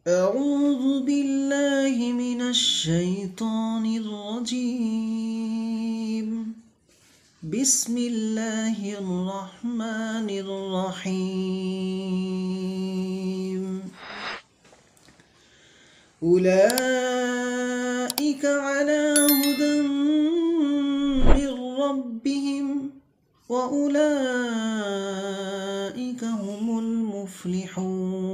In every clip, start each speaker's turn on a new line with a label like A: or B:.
A: أعوذ بالله من الشيطان الرجيم. بسم الله الرحمن الرحيم. أولئك على هدى من ربهم وأولئك هم المفلحون.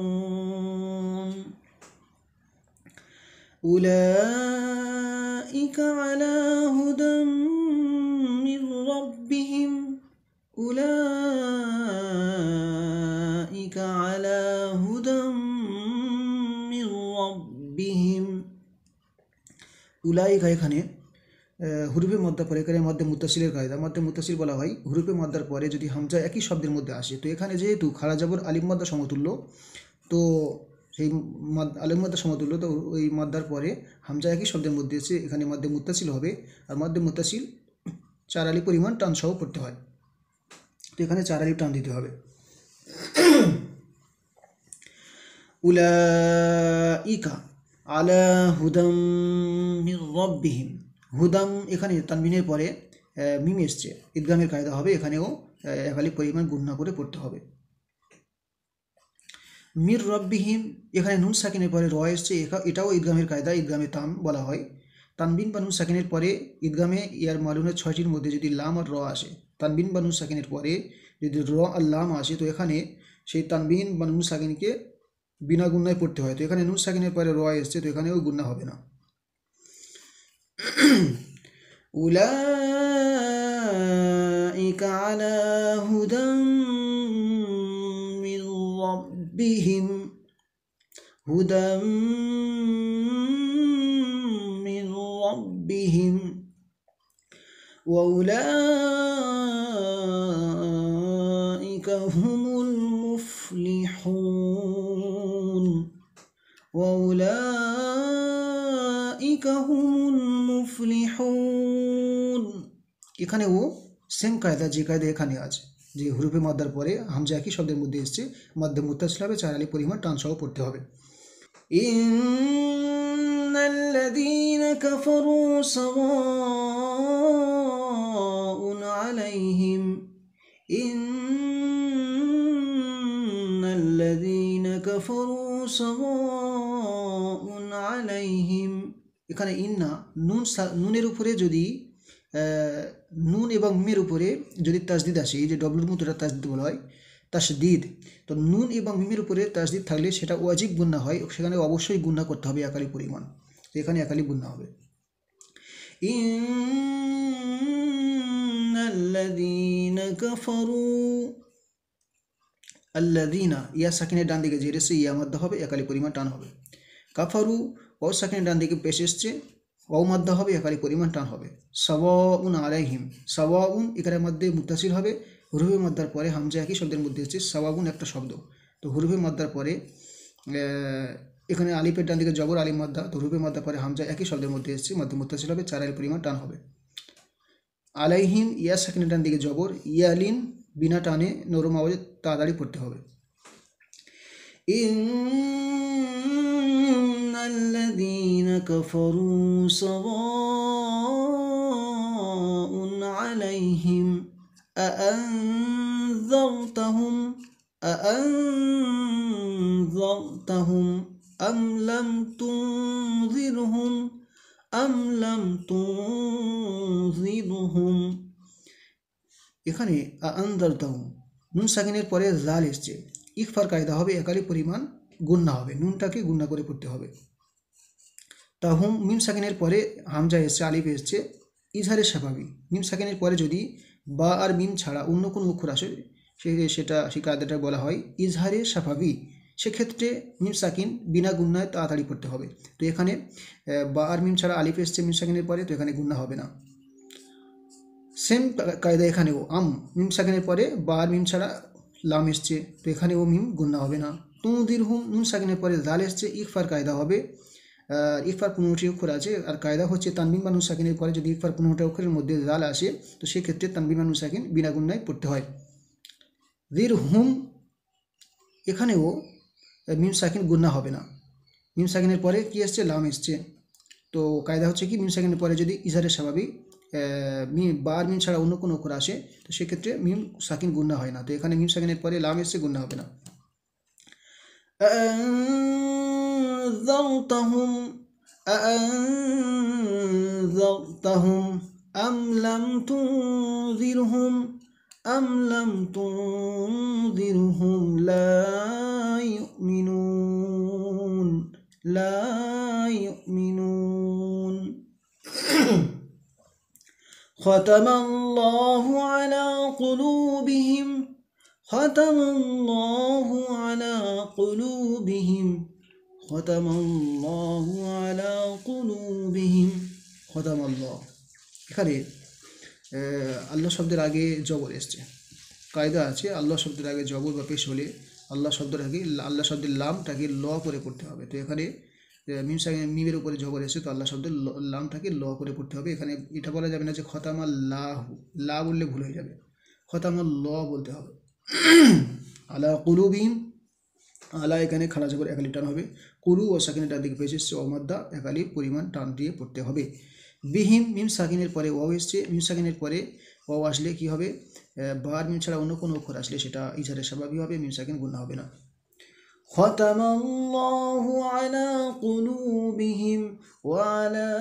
A: أولئك على هدى من ربهم أولئك على هدى من ربهم. উলাইকা এখানে হুরুফে মদ্দা পরে এখানে মধ্যে মুত্তাসিলের কায়দা। মধ্যে মুত্তাসিল বলা হয় হুরুফে মদ্দার পরে যদি হামজা একই শব্দের মধ্যে আসে। তো এখানে যেহেতু খাড়া জবর আলিফ মদ্দা সমতুল্য, তো সেই আলিফ মদ্দা সমতুল্য, তো ওই মদ্দার পরে হামজা একই শব্দের মধ্যে এসে এখানে মধ্যে মুত্তাসিল হবে। আর মধ্যে মুত্তাসিল 4 আলিফ পরিমাণ টান সহ পড়তে হয়। তো এখানে 4 আলিফ টান দিতে হবে। উলাইকা আলা হুদাম মির রাব্বিহিম। হুদাম এখানে তানবিনের পরে মিম এসছে, ইদগামের কায়দা হবে। এখানেও এক আলিফ পরিমাণ গুণনা করে পড়তে হবে। মির রব্বিহিম এখানে নুন সাকিনের পরে র এসছে, এটাও ঈদগামের কায়দা, ঈদগামে তাম বলা হয়। তানবিন বা নুন সাকিনের পরে ঈদগামে ইয়ার মালুমের 6টির মধ্যে যদি লাম আর র আসে, তানবিন বা নুন সাকিনের পরে যদি র আর লাম আসে, তো এখানে সেই তানবিন বা নুন সাকিনকে বিনা গুণনায় পড়তে হয়। তো এখানে নুন সাকিনের পরে র এসছে, তো এখানেও গুণনা হবে না। উলাইকা আলা হুদাম মির রাব্বিহিম হুদাম মির রাব্বিহিম ওয়াউলাইকা হুমুল মুফলিহুন ওয়াউলাইকা হুমুল মুফলিহুন। এখানেও সেম কায়দা, যে কায়দা এখানে আছে, যে হুরুফে মাদ্দার পরে হামজা একই শব্দের মধ্যে এসছে, মধ্যে মুত্তাসিল হবে, 4 আলিফ পরিমাণ টান সহ পড়তে হবে। ইন্নাল্লাযীনা কাফারু সাওয়াউন আলাইহিম ইন্নাল্লাযীনা কাফারু সাওয়াউন আলাইহিম। এখানে ইন্না নুনের উপরে যদি নুন এবং মিমের উপরে যদি তাসদিদ আসে, এই যে ডব্লুর মতো এটা তাসদিদ বলা হয়, তাসদিদ। তো নুন এবং মিমের উপরে তাসদিদ থাকলে সেটা ওয়াজিব গুণনা হয়, সেখানে অবশ্যই গুণনা করতে হবে একালি পরিমাণ। তো এখানে একালি গুণনা হবে। ইন্নাল্লাযীনা কাফারু, আল্লাযীনা ইয়া সাকিনের ডান দিকে জের এসে ইয়া মাদ্দা হবে, একালি পরিমাণ টান হবে। কাফারু ওয়াও সাকিনের ডান দিকে পেশ এসছে, ওয়াও মাদ্দা হবে, একালি পরিমাণ টান হবে। সাওয়াউন আলাইহিম, সাওয়াউন এখানের মধ্যে মুত্তাসিল হবে। হুরুফে মাদ্দার পরে হামজা একই শব্দের মধ্যে এসেছে, সাওয়াউন একটা শব্দ। তো হুরুফে মাদ্দার পরে এখানে আলিফের ডান দিকে জবর আলিফ মাদ্দা, তো হুরুফে মাদ্দার পরে হামজা একই শব্দের মধ্যে এসেছে, মধ্যে মুত্তাসিল হবে, 4 আলিফ পরিমাণ টান হবে। আলাইহিম ইয়া সাকিনের ডান দিকে জবর, ইয়ালিন বিনা টানে নরম আওয়াজে তাড়াতাড়ি পড়তে হবে। ইন্নাল্লাযীনা কাফারু সাওয়াউন আলাইহিম আআনযারতাহুম আম লাম তুনযিরহুম আম লাম তুনযিরহুম। এখানে আআনযারতাহুম নুন সাকিনের পরে জাল এসছে, ইকফার কায়দা হবে, একালি পরিমাণ গুণনা হবে, নুনটাকে গুণনা করে পড়তে হবে। তাহুম মিম সাকিনের পরে হামজা এসছে, আলিফ এসছে, ইজহারের স্বাভাবিক। মিম সাকিনের পরে যদি বা আর মিম ছাড়া অন্য কোনো অক্ষর আসে, সেই কায়দাটা বলা হয় ইজহারের স্বাভাবিক। সেক্ষেত্রে মিম সাকিন বিনা গুণনায় তাড়াতাড়ি পড়তে হবে। তো এখানে বা আর মিম ছাড়া আলিফ এসছে মিম সাকিনের পরে, তো এখানে গুণনা হবে না। সেম কায়দা এখানেও আম মিম সাকিনের পরে বা আর মিম ছাড়া লাম এসছে, তো এখানেও মিম গুণনা হবে না। তুনযিরহুম নুন সাকিনের পরে জাল এসছে, ইকফার কায়দা হবে। ইকফার 15টি অক্ষর আছে, আর কায়দা হচ্ছে তানবিন বা নুন সাকিনের পরে যদি ইকফার 15টা অক্ষরের মধ্যে জাল আসে, তো সেক্ষেত্রে তানবিন বা নুন সাকিন বিনা গুণনায় পড়তে হয়। যিরহুম এখানেও মিম সাকিন গুণনা হবে না। মিম সাকিনের পরে কি এসছে, লাম এসছে। তো কায়দা হচ্ছে কি, মিম সাকিনের পরে যদি ইজারের স্বাভাবিক বার মিম ছাড়া অন্য কোনো অক্ষর আসে তো সেক্ষেত্রে মিম সাকিন গুণা হয় না। তো এখানে মিম সাকিনের পরে লাম এসছে, গুণা হবে না। أأنذرتهم أأنذرتهم أم لم تنذرهم أم لم تنذرهم لا يؤمنون لا يؤمنون ختم الله على قلوبهم ختم الله على قلوبهم ختم الله على قلوبهم ختم الله। এখানে আল্লাহ শব্দের আগে জবর এসছে। কায়দা আছে, আল্লাহ শব্দের আগে জবর বা পেশ হলে আল্লাহ শব্দের আগে আল্লাহ শব্দের লামটাকে ল করে পড়তে হবে। তো এখানে মিমের উপরে জবর এসে, তো আল্লাহ শব্দের লামটাকে ল করে পড়তে হবে। এখানে এটা বলা যাবে না যে খতামাল্লাহ, লা বললে ভুল হয়ে যাবে, খতামাল্লাহ বলতে হবে। আলা কুলুবিহিম, আলা এখানে খাড়া জবর একালি টান হবে, কুলু ও সাকিনের ডান দিকে পেশ এসছে, অমাদ্দা একালি পরিমাণ টান দিয়ে পড়তে হবে। বিহিম, মিম সাকিনের পরে ওয়াও এসছে, মিম সাকিনের পরে ওয়াও আসলে কি হবে, বার মিম ছাড়া অন্য কোনো অক্ষর আসলে সেটা ইজারে স্বাভাবিক হবে, মিম সাকিন গুণা হবে না। খতামাল্লাহু আলা কুলুবিহিম ওয়া আলা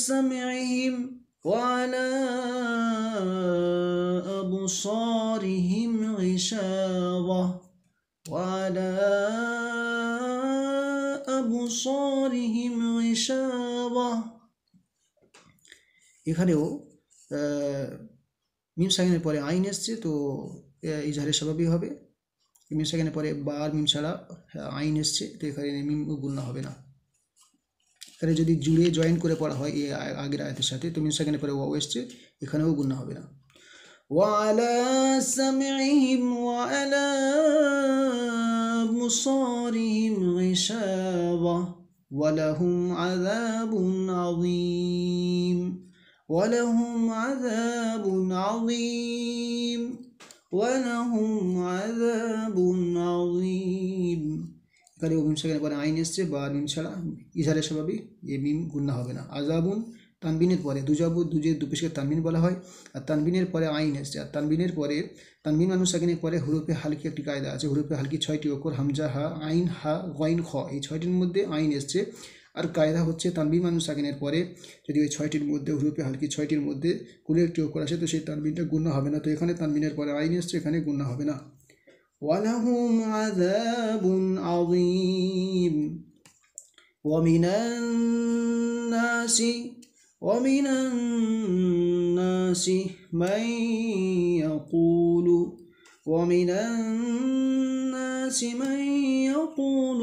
A: সামইহিম ওয়া আলা আবসারিহিম গিশাওয়াহ ওয়া আলা আবসারিহিম গিশাওয়াহ। এখানেও মিম সাকিনের পরে আইন এসছে, তো ইজহারে স্বাভাবিক হবে। মিম সাকিনের পরে বার মিম ছাড়া আইন এসছে, তো এখানে মিম গুণা হবে না। এখানে যদি জুড়ে জয়েন করে পড়া হয় এই আগের আয়াতের সাথে, তো মিম সাকিনের পরে ওয়াও এসছে, এখানেও গুণা হবে না। وعلى سمعهم وعلى أبصارهم غشاوة ولهم عذاب عظيم ولهم عذاب عظيم ولهم عذاب عظيم। এখানে মিম সাকিনের পরে আইন এসছে, বা মিম ছাড়া ইজহারে স্বাভাবিক, এই মিম গুণা হবে না। আযাবুন তানবিনের পরে দুজের দুপেশকে তানবিন বলা হয়, আর তানবিনের পরে আইন এসছে। আর তানবিনের পরে তানবিন মানুষ সাকিনের পরে হুরুফে হালকি একটি কায়দা আছে, হুরুফে হালকি 6টি অক্ষর, হামজা, হা, আইন, হা, গইন, খ, এই 6টির মধ্যে আইন এসছে। আর কায়দা হচ্ছে তানবিন মানুষ সাকিনের পরে যদি ওই 6টির মধ্যে হুরুফে হালকি 6টির মধ্যে কোনো একটি অক্ষর আসে তো সেই তানবিনটা গুণা হবে না। তো এখানে তানবিনের পরে আইন এসছে, এখানে গুণা হবে না। ওয়ালাহুম আযাবুন আযীম ومن الناس من يقول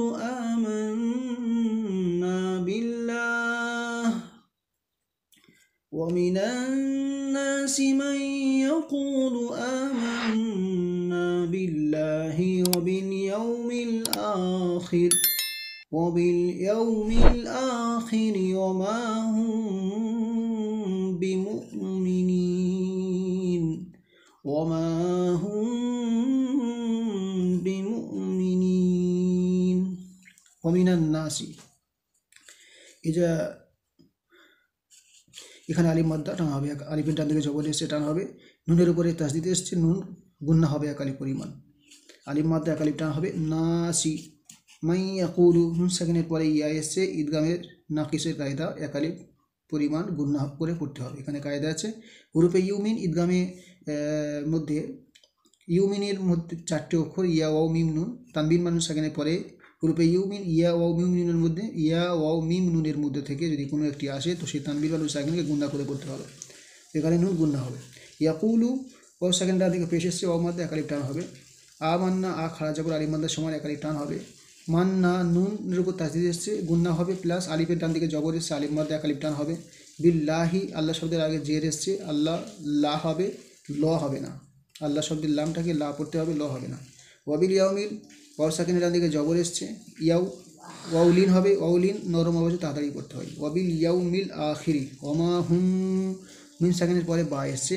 A: آمنا بالله ومن الناس من يقول آمنا بالله وباليوم الآخر وما هم بمؤمنين ومن الناس এখানে আলিফ মাদ্দা টানা হবে, আলিফের ডান দিকে জবর এসে টানা হবে, নুনের উপরে তাসদিদ এসছে, নুন গুন্না হবে একালি পরিমাণ, আলিফ মাদ্দা একালিফ টানা হবে। নাসি, মাই ইয়াকুলু, নুন সাকিনের পরে ইয়া এসছে, ঈদগামের নাকিসের কায়দা, একালিফ পরিমাণ গুন্না করে পড়তে হবে। এখানে কায়দা আছে হুরুফে ইউমিন ঈদগামে মধ্যে, ইউমিনের মধ্যে 4টি অক্ষর ইয়া ওয়াও মিম নুন, তানবিন মানুষ সাকিনের পরে হুরুফে ইউমিন ইয়া ওয়াও মিম নুনের মধ্যে, ইয়া ওয়াও মিম নুনের মধ্যে থেকে যদি কোনো একটি আসে তো সেই তানবিন মানুষ সাকিনকে গুন্না করে পড়তে হবে, এখানে নুন গুন্না হবে। ইয়াকুলু ওয়াও সাকিনটা দিকে পেশ এসছে, ওয়াও মাদ্দা একালিফ টান হবে। আমান্না, আ খাড়া জবর আলিফ মাদ্দার সমান একালিফ টান হবে। মান্না, নুনের উপর তাসদিদ এসছে, গুন্না হবে, প্লাস আলিফের ডান দিকে জবর এসছে, আলিফ মাদ্দা একালিফ টান হবে। বিল্লাহি, আল্লাহ শব্দের আগে জের এসছে, আল্লাহ লা হবে, ল হবে না, আল্লাহ শব্দের লামটাকে লা পড়তে হবে, ল হবে না। ওয়াবিল ইয়াউমিল, ওয়াও সাকিনের ডান দিকে জবর এসছে, ওয়াউলিন হবে, ওয়াউলিন নরম অবশ্যই তাড়াতাড়ি করতে হয়। ওয়াবিল ইয়াউমিল আখিরি, ওমা হুম, মিম সাকিনের পরে বা এসছে,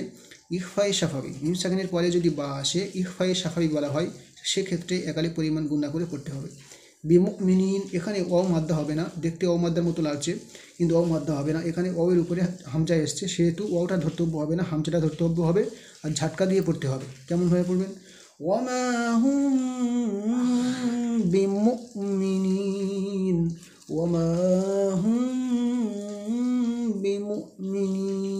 A: ইখফাই সাফাবি, মিম সাকিনের পরে যদি বা আসে ইখফাই সাফাবি বলা হয়, সেক্ষেত্রে একালি পরিমাণ গুণা করে পড়তে হবে। বিমুমিনিন, এখানে ওয়াও মাদ্দা হবে না, দেখতে ওয়াও মাদ্দার মতো লাগছে কিন্তু ওয়াও মাদ্দা হবে না, এখানে ওয়াওয়ের উপরে হামজা এসছে সেহেতু ওয়াওটা ধর্তব্য হবে না, হামজাটা ধর্তব্য হবে আর ঝাটকা দিয়ে পড়তে হবে। কেমনভাবে পড়বেন? ওয়ামা হুম বিমুমিনিন, ওয়ামা হুম বিমুমিনিন।